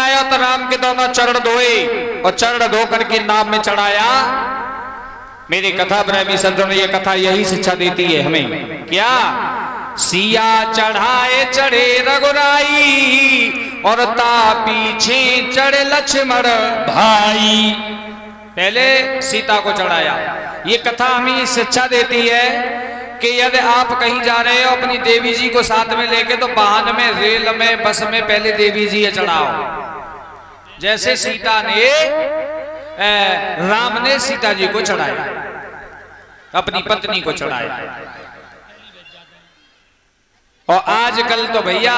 आया तो राम के दोनों चरण धोए और चरण धो करके नाव में चढ़ाया। मेरी कथा प्रेमी संतों ने ये कथा यही शिक्षा देती है हमें, क्या सिया चढ़ाए चढ़े रघुराई और ता पीछे चढ़े लक्ष्मण भाई। पहले सीता को चढ़ाया। ये कथा हमें शिक्षा देती है कि यदि आप कहीं जा रहे हो अपनी देवी जी को साथ में लेके तो वाहन में, रेल में, बस में पहले देवी जी चढ़ाओ। जैसे सीता ने राम ने सीता जी को चढ़ाया, अपनी पत्नी को चढ़ाया। और आजकल तो भैया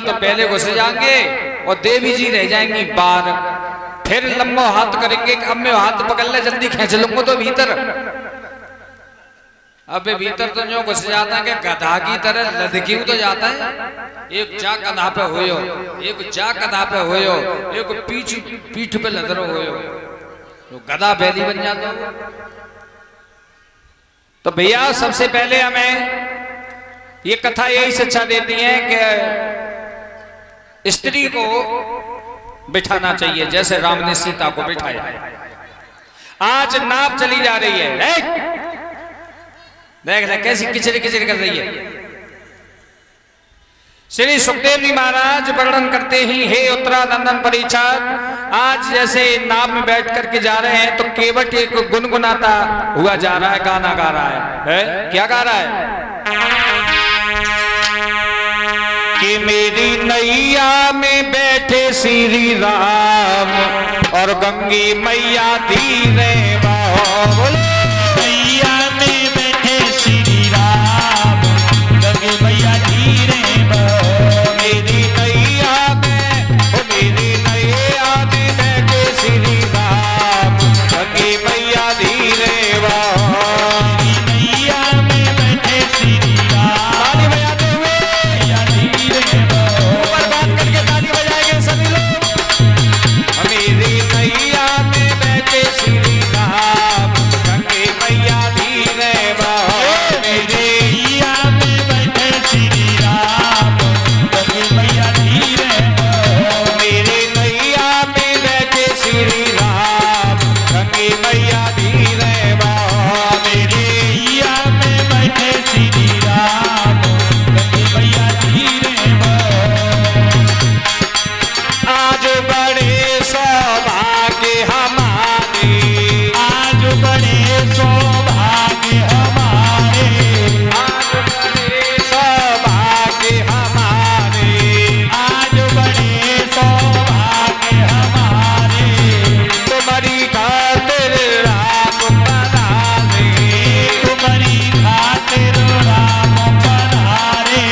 तो पहले घुस जाएंगे और देवी जी रह जाएंगी बाहर, फिर लंबो हाथ करेंगे कि अब मैं हाथ पकड़ ले जल्दी खींच लूंगा तो भीतर। अबे भीतर तो जो घुस जाता है कि गधा की तरह लदकी तो जाता है। एक जा कधा पे होयो, एक जा कधा पे होयो, एक पीठ पे लदरो होयो, तो गधा बैली बन जाता है। तो भैया सबसे पहले हमें ये कथा यही शिक्षा देती है कि स्त्री को बिठाना चाहिए जैसे राम ने सीता को बिठाया। आज नाव चली जा रही है, देख ले कैसी किचड़ी किचड़ी कर रही है। श्री सुखदेव जी महाराज वर्णन करते ही, हे उत्तरानंदन परीक्षित, आज जैसे नाव में बैठ करके जा रहे हैं तो केवट एक गुनगुनाता हुआ जा रहा है, गाना गा रहा है? क्या गा रहा है? कि मेरी नैया में बैठे श्री राम और गंगी मैया धीरे बहो। बोले नैया में बैठे श्री राम, गंगी मैया धीरे बहो। मेरी नैया में बैठे श्री राम, गंगी मैया धीरे बहो। नैया में बैठे श्री राम, ताली बजाते हुए मैया धीरे बहो। ऊपर बात करके ताली बजाएंगे सभी लोग। मेरी नैया में बैठे श्री राम, गंगी मैया धीरे बहो। मेरे नैया में बैठे श्री राम, गंगी मैया धीरे बहो। मेरी नैया में बैठे श्री राम, गंगी मैया धीरे बहो। मेरे नैया में बैठे श्री राम, गंगी मैया धीरे बहो। आज बड़े सौभाग्य हमारे, आज बड़े सौभाग्य हमारे, आज बड़े सौभाग्य हमारे, आज बड़े सौभाग्य हमारे। तुम्हारी खातिर राम पधारे, तुम्हारी खातिर राम पधारे।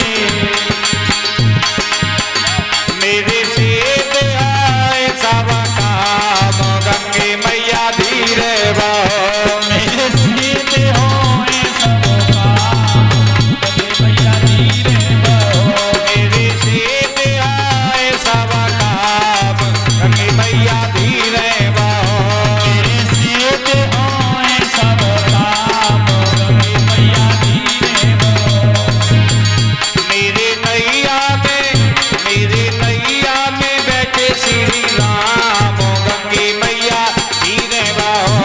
मेरे सेठ आए सब काम, गंगे मैया धीरे बहो। मेरे सीते होए सब काम, गंगे मैया धीरे बहो। मेरे सेठ आए सब काम, गंगे मैया धीरे बहो। मेरे सीते होए सब काम, गंगे मैया धीरे बहो। मेरे नैया में बैठे श्री राम, गंगे मैया धीरे बहो।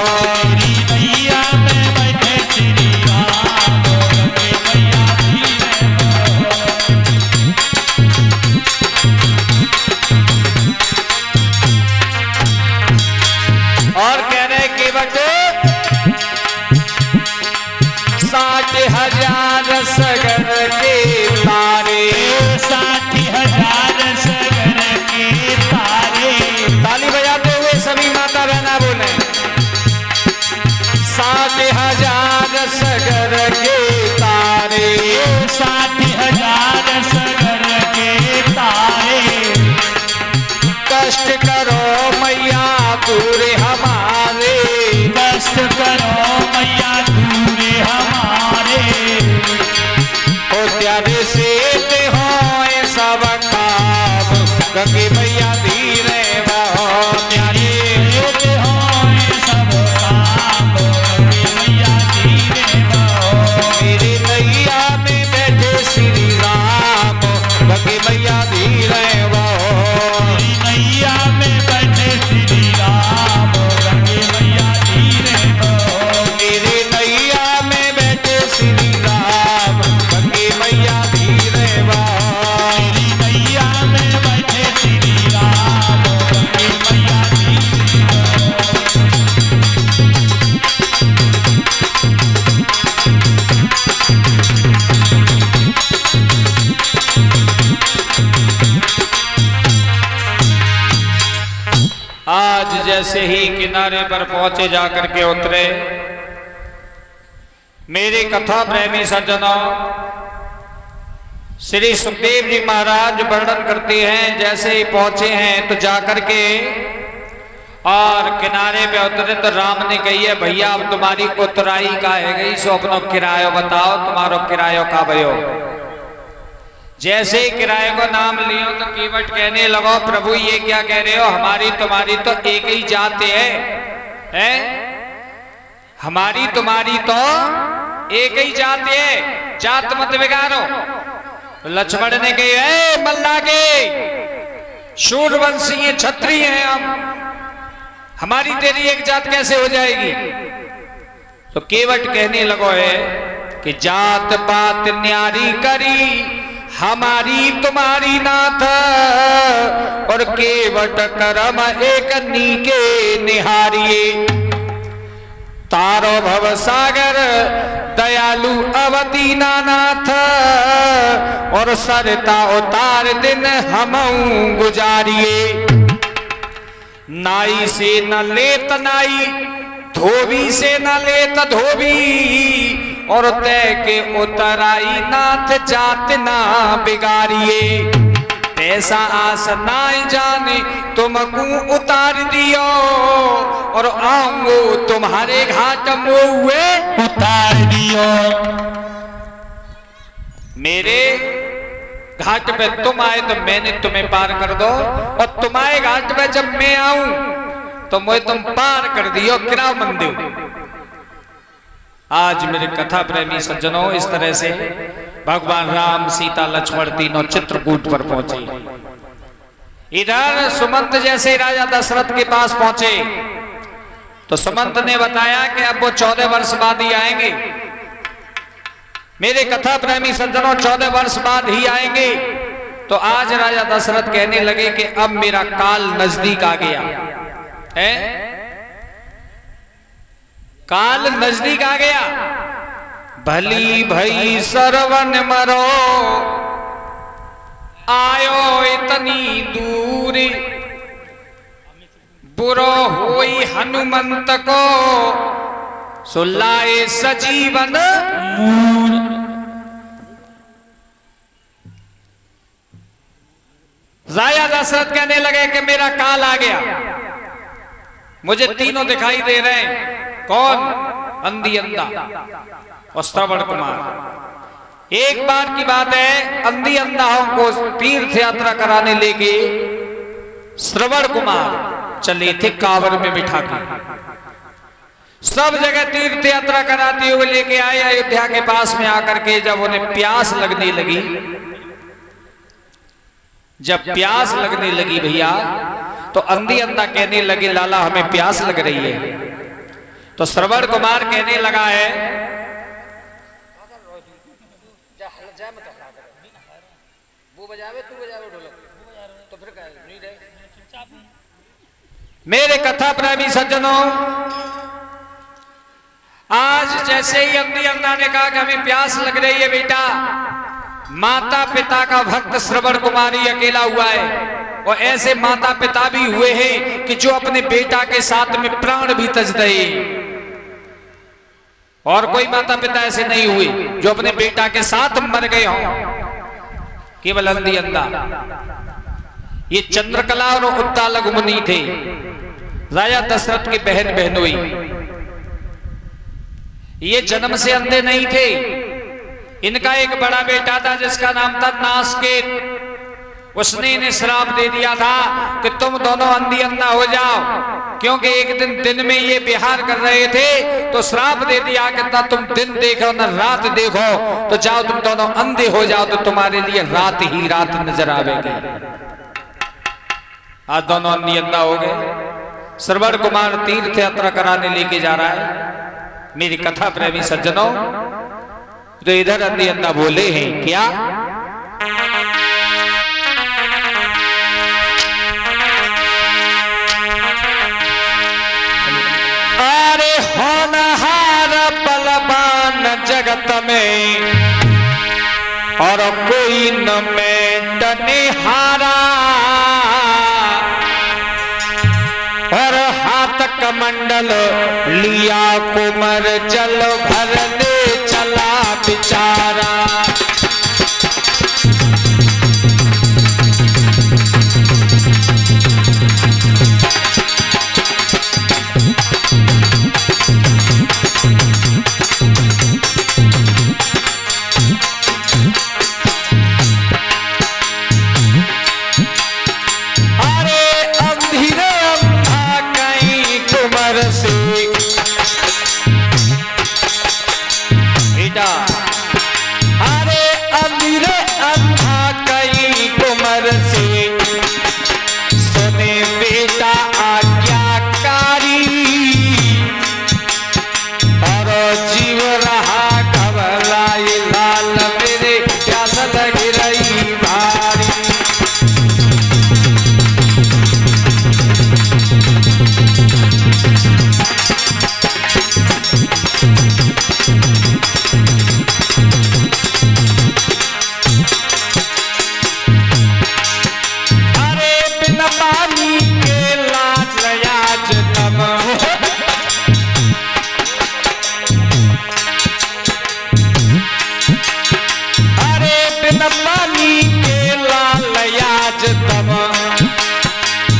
मेरी नैया में बैठे श्री राम, गंगे मैया धीरे बहो। और कह रहे केवट 60,000 सगर के तारे, 60,000 सगर के तारे। ताली बजाते हुए सभी माता बहना बोले 60,000 सगर के तारे, 60,000 सगर के तारे। कष्ट करो मैया दूर हमारे, कष्ट करो मैया दूर हमारे। ओ प्यारे सेठ होए सब काम, गंगे मैया धीरे बहो। प्यारे होते होए सब काम, गंगे मैया धीरे बहो। मेरी नैया में बैठे श्री राम, गंगे मैया धीरे बहो। तेरी नैया में बैठे श्री राम गंगे मैया धीरे बहो। मेरे नैया में बैठे श्री राम गंगे मैया धीरे बहो। तेरी नैया में बैठे श्री राम गंगे मैया धीरे बहो। आज जैसे ही किनारे पर पहुंचे जाकर के उतरे, मेरे कथा प्रेमी सज्जनों, श्री सुखदेव जी महाराज वर्णन करते हैं जैसे ही पहुंचे हैं तो जाकर के और किनारे पे उतरे तो राम ने कही है भैया अब तुम्हारी उतराई का है गई, सो अपनो किरायो बताओ, तुम्हारो किरायो का भयो। जैसे ही किराए को नाम लियो तो कीमत कहने लगो प्रभु ये क्या कह रहे हो, हमारी तुम्हारी तो एक ही जात है? हमारी तुम्हारी तो एक ही जात है, जात मत बिगाड़ो। लक्ष्मण ने कही मल्ला के शूरवंशी छत्री हैं हम, हमारी तेरी एक जात कैसे हो जाएगी? तो केवट कहने लगो है कि जात पात न्यारी करी हमारी तुम्हारी नाथ, और केवट करम एक नीके निहारिये। तारो भव सागर दयालु अवती नाथ, और सरता उतार दिन हम गुजारिये। नाई से न लेत नाई, धोबी से न लेत धोबी, और तय के उतराई नाथ जात ना बिगाड़िए। ऐसा आस ना जाने तुमको उतार दियो, और आऊंगो तुम्हारे घाट मोए उतार दियो। मेरे घाट पे तुम आए तो मैंने तुम्हें पार कर दो, और तुम्हारे घाट पे जब मैं आऊं तो मुझे तुम पार कर दियो, किरा मंदिर। आज मेरे कथा प्रेमी सज्जनों इस तरह से भगवान राम सीता लक्ष्मण तीनों चित्रकूट पर पहुंचे। इधर सुमंत जैसे राजा दशरथ के पास पहुंचे तो सुमंत ने बताया कि अब वो 14 वर्ष बाद ही आएंगे। मेरे कथा प्रेमी सज्जनों 14 वर्ष बाद ही आएंगे। तो आज राजा दशरथ कहने लगे कि अब मेरा काल नजदीक आ गया है, काल नजदीक आ गया। भली भई सरवन मरो आयो इतनी दूरी, बुरो होई हनुमंत को सुलाए सजीवन मूल। राजा दशरथ कहने लगे कि मेरा काल आ गया, मुझे तीनों दिखाई दे रहे हैं। कौन? अंधी अंधा और श्रवण कुमार। एक बार की बात है, अंधी अंधाओं को तीर्थ यात्रा कराने लेके श्रवण कुमार चले थे कांवर में बिठा के। सब जगह तीर्थ यात्रा कराते हुए लेके आए। अयोध्या के पास में आकर के जब उन्हें प्यास लगने लगी, जब प्यास लगने लगी भैया, तो अंधी अंधा कहने लगे लाला हमें प्यास लग रही है। तो श्रवण कुमार कहने लगा है मेरे कथा प्रेमी सज्जनों, आज जैसे ही अंधी अंधा ने कहा कि हमें प्यास लग रही है बेटा, माता पिता का भक्त श्रवण कुमार ही अकेला हुआ है। और ऐसे माता पिता भी हुए हैं कि जो अपने बेटा के साथ में प्राण भी तज दे, और कोई माता पिता ऐसे नहीं हुए जो अपने बेटा के साथ मर गए हों। केवल अंधी अंधा। ये चंद्रकला और उत्तालक मुनि थे, राजा दशरथ की बहन बहनोई। ये जन्म से अंधे नहीं थे। इनका एक बड़ा बेटा था जिसका नाम था नासकेत। उसने इन्हें श्राप दे दिया था कि तुम दोनों अंधी अंधा हो जाओ, क्योंकि एक दिन में ये विहार कर रहे थे तो श्राप दे दिया कि ना तुम दिन देखो ना रात देखो, तो जाओ तुम दोनों अंधे हो जाओ तो तुम्हारे लिए रात ही रात नजर आवेगी। आज दोनों नियंदा हो गए। श्रवण कुमार तीर्थ यात्रा कराने लेके जा रहा है। मेरी कथा प्रेमी सज्जनों, तो इधर नियंदा बोले हैं क्या? अरे होनहार बलवान जगत में और कोई न में डने हारा, और हाथ कमंडल लिया कुमर जल भरने चला बिचारा। अरे अमीरे अंधा कई कुमर से सुने बेटा आज्ञाकारी, और जीव रहा घबराए लाल मेरे प्यास लग रही भारी।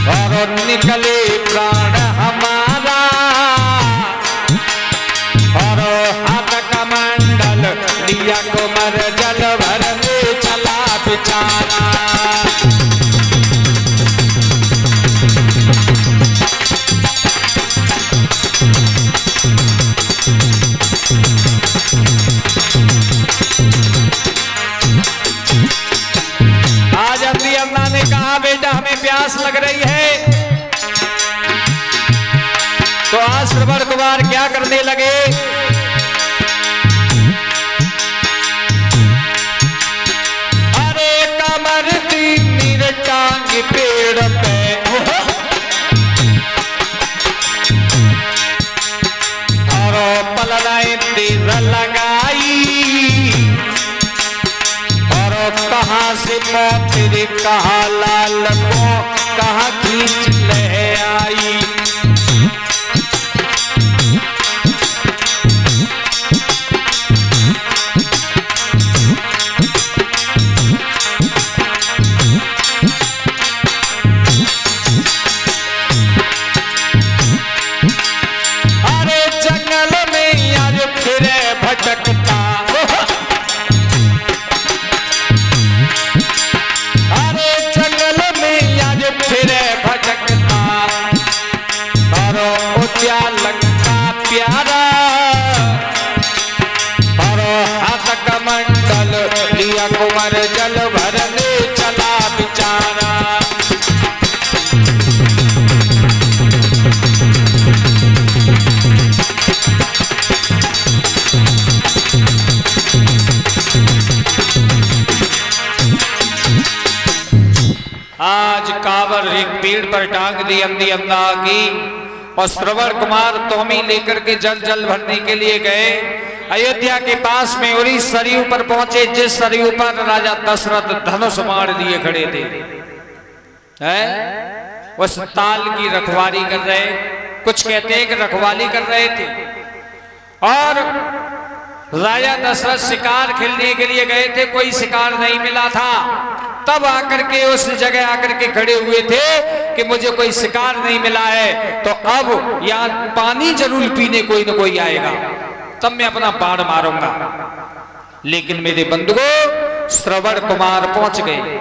और निकले प्राण हमारा, और हाथ कमंडल लिया कुमर जल भरने चला बिचारा। आज अम्बी अम्मा ने कहा बेटा हमें प्यास लग रही है। तो आज श्रवण कुमार क्या करने लगे? अरे कमर तीर टांग पेड़ पे, और पलड़ाई तीर लगाई, कहाँ से मौत रे कहा लाल को कहाँ खींच ले आई। अरे जंगल में आज फिरे भटकता, लगता प्यारा, और हाथ कमंडल लिया कुमर जल भरने चला बिचारा। आज कावर एक पेड़ पर टांग दी अंधी अंधा की, और श्रवण कुमार तोमी लेकर के जल जल भरने के लिए गए। अयोध्या के पास में उरी सरयू पर पहुंचे, जिस सरयू पर राजा दशरथ धनुष बाण लिए खड़े थे। उस ताल की रखवाली कर रहे, कुछ कहते हैं कि रखवाली कर रहे थे। और राजा दशरथ शिकार खेलने के लिए गए थे, कोई शिकार नहीं मिला था। तब आकर के उस जगह आकर के खड़े हुए थे कि मुझे कोई शिकार नहीं मिला है, तो अब यहाँ पानी जरूर पीने कोई न कोई आएगा, तब मैं अपना बाण मारूंगा। लेकिन मेरे बंधुओं श्रवण कुमार पहुंच गए,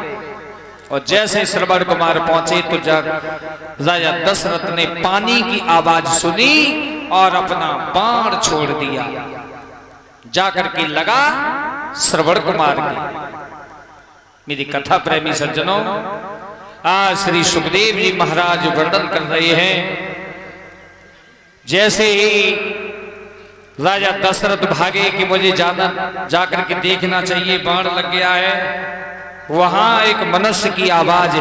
और जैसे श्रवण कुमार पहुंचे तो राजा दशरथ ने पानी की आवाज सुनी और अपना बाण छोड़ दिया, जाकर के लगा श्रवण कुमार की। मेरी कथा प्रेमी सज्जनों, आज श्री सुखदेव जी महाराज वर्णन कर रहे हैं। जैसे ही राजा दशरथ भागे कि मुझे जाकर के देखना चाहिए, बाण लग गया है, वहां एक मनुष्य की आवाज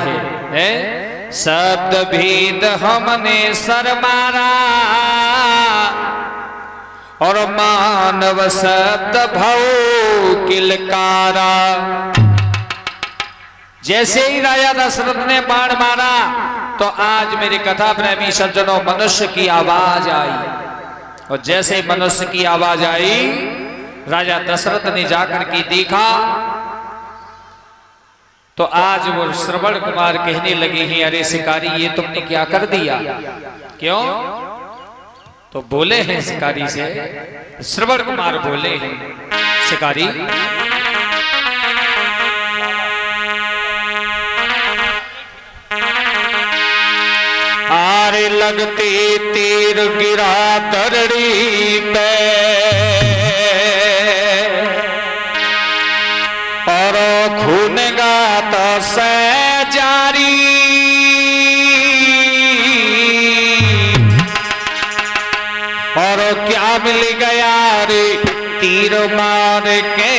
है शब्द भेद हमने सर मारा और मानव शब्द भव किलकारा। जैसे ही राजा दशरथ ने बाण मारा तो आज मेरे कथा प्रेमी सज्जनों मनुष्य की आवाज आई, और जैसे मनुष्य की आवाज आई राजा दशरथ ने जाकर के देखा तो आज वो श्रवण कुमार कहने लगे हैं, अरे शिकारी ये तुमने क्या कर दिया? क्यों? तो बोले हैं शिकारी से, श्रवण कुमार बोले हैं, शिकारी आरे लगते तीर गिरा तरड़ी पे और खून गाता से जारी, और क्या मिल गया रे तीर मार के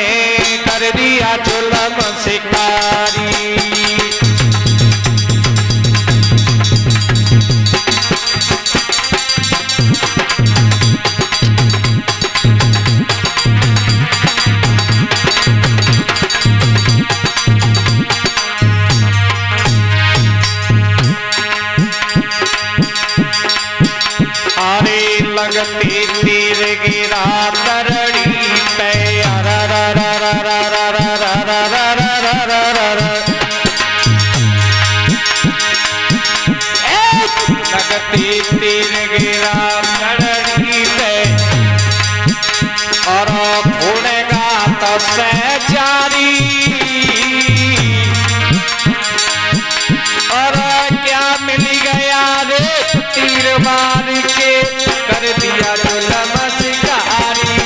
कर दिया जुल्म शिकारी। लगती तीर गिरा तरड़ी पे लगती तीर गिरा तरड़ी पे और खूनेगा तो से जारी, और क्या मिल गया रे तीर मार के कर दिया जुल्म शिकारी।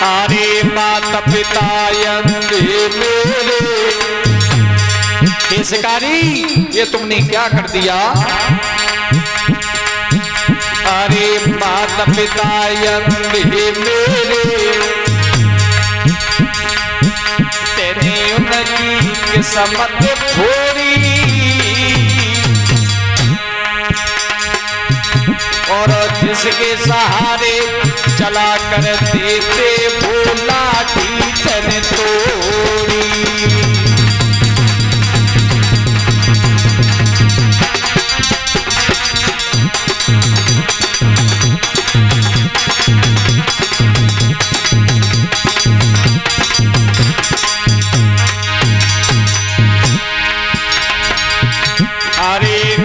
अरे माता पिता मेरे, हे शिकारी ये तुमने क्या कर दिया? अरे माता पिता मेरे, तेने उनकी किस्मत फोड़ी, और जिसके सहारे चला कर देते वो लाठी तन तोड़ी।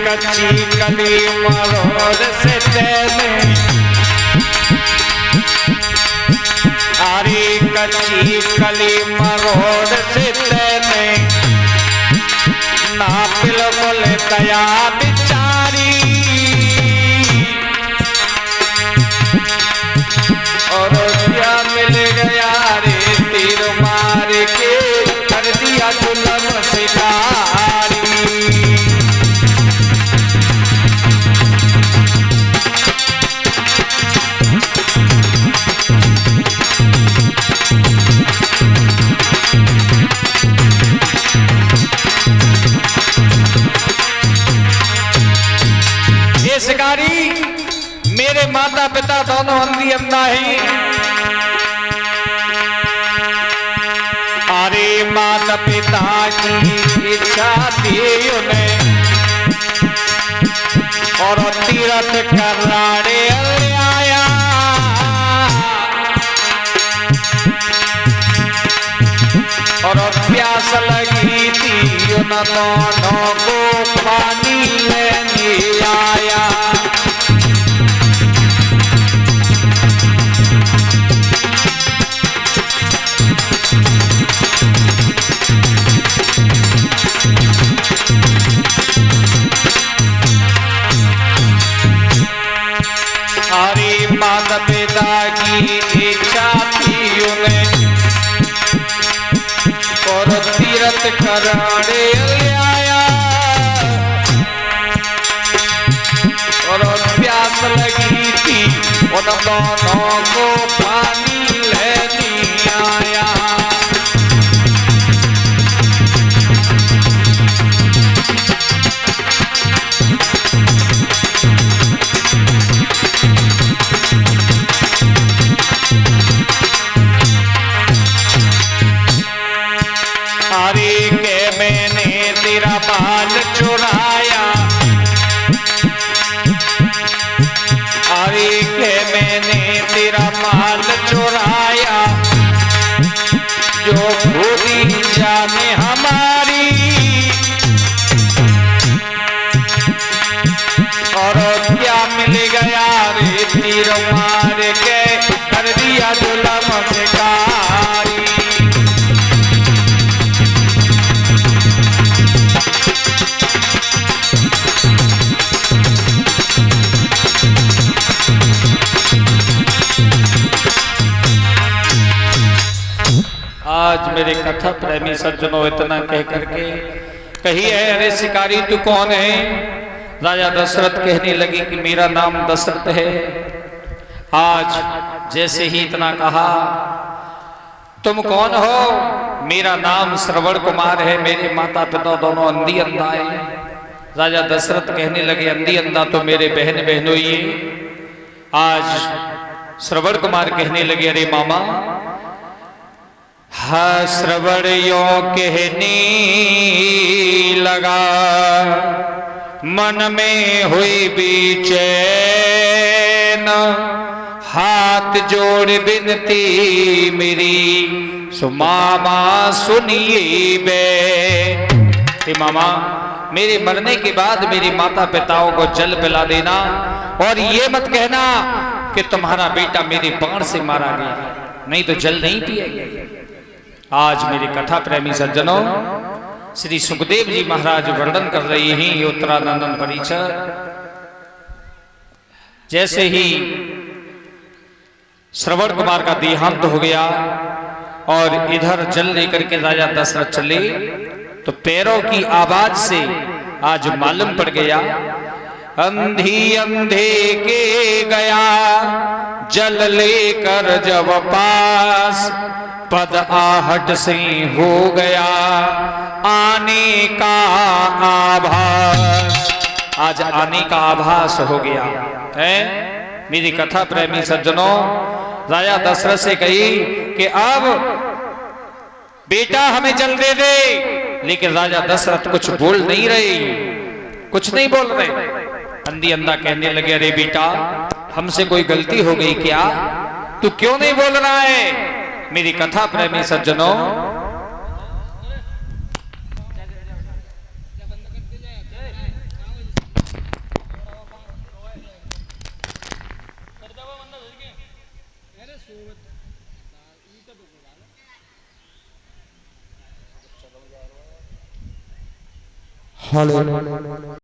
कच्ची कली मरोड़ से तेने, आरी कच्ची कली मरोड़ से तेने ना बिल्कुल दया बिचारी, और क्या मिल गया रे तीर मार के कर दिया जुल्म शिकारी। शिकारी मेरे माता पिता दोनों अंधी अंधा ही, अरे माता पिता की इच्छा थी उन्हें, और तीरथ कराने आया, और प्यास लगी थी उन दोनों को पानी लेने आया। पिता की इच्छा थी उन्हें और तीरथ कराने आया और प्यास लगी थी उन दोनों को पानी लेने आया। अरे के मैंने तेरा बाल चुराया, अरे के मैंने तेरा माल चुराया, जो खुदी जाने हमारी और क्या मिल गया रे तीर मार के कर दिया जुलम शिकारी। आज मेरे कथा प्रेमी सज्जनों इतना कह करके कही है, अरे शिकारी तू कौन है? राजा दशरथ कहने लगे कि मेरा नाम दशरथ है। आज जैसे ही इतना कहा, तुम कौन हो? मेरा नाम श्रवण कुमार है, मेरे माता पिता दोनों अंधी अंधा है। राजा दशरथ कहने लगे, अंधी अंधा तो मेरे बहन बहनोई है। आज श्रवण कुमार कहने लगे, अरे मामा, हाँ श्रवण यो कहने लगा, मन में हुई बेचैन, हाथ जोड़ विनती मेरी, सो मामा सुनिए बे। मामा, मेरे मरने के बाद मेरे माता पिताओं को जल पिला देना और ये मत कहना कि तुम्हारा बेटा मेरे बाण से मारा गया, नहीं तो जल नहीं पिएगा। आज मेरे कथा प्रेमी सज्जनों, श्री सुखदेव जी महाराज वर्णन कर रहे हैं उत्तरानंदन परिषद। जैसे ही श्रवण कुमार का देहांत हो गया और इधर जल लेकर के राजा दशरथ चले, तो पैरों की आवाज से आज मालूम पड़ गया, अंधी अंधे के गया जल लेकर जब पास, पद आहट से हो गया आने का आभास। आज आने का आभास हो गया है। मेरी कथा प्रेमी सज्जनों, राजा दशरथ से कही कि अब बेटा हमें जल दे दे, लेकिन राजा दशरथ कुछ बोल नहीं रहे, कुछ नहीं बोल रहे। अंधी अंधा कहने लगे, अरे बेटा हमसे कोई गलती हो गई क्या? तू क्यों नहीं बोल रहा है? मेरी कथा प्रेमी सज्जनों, हेलो।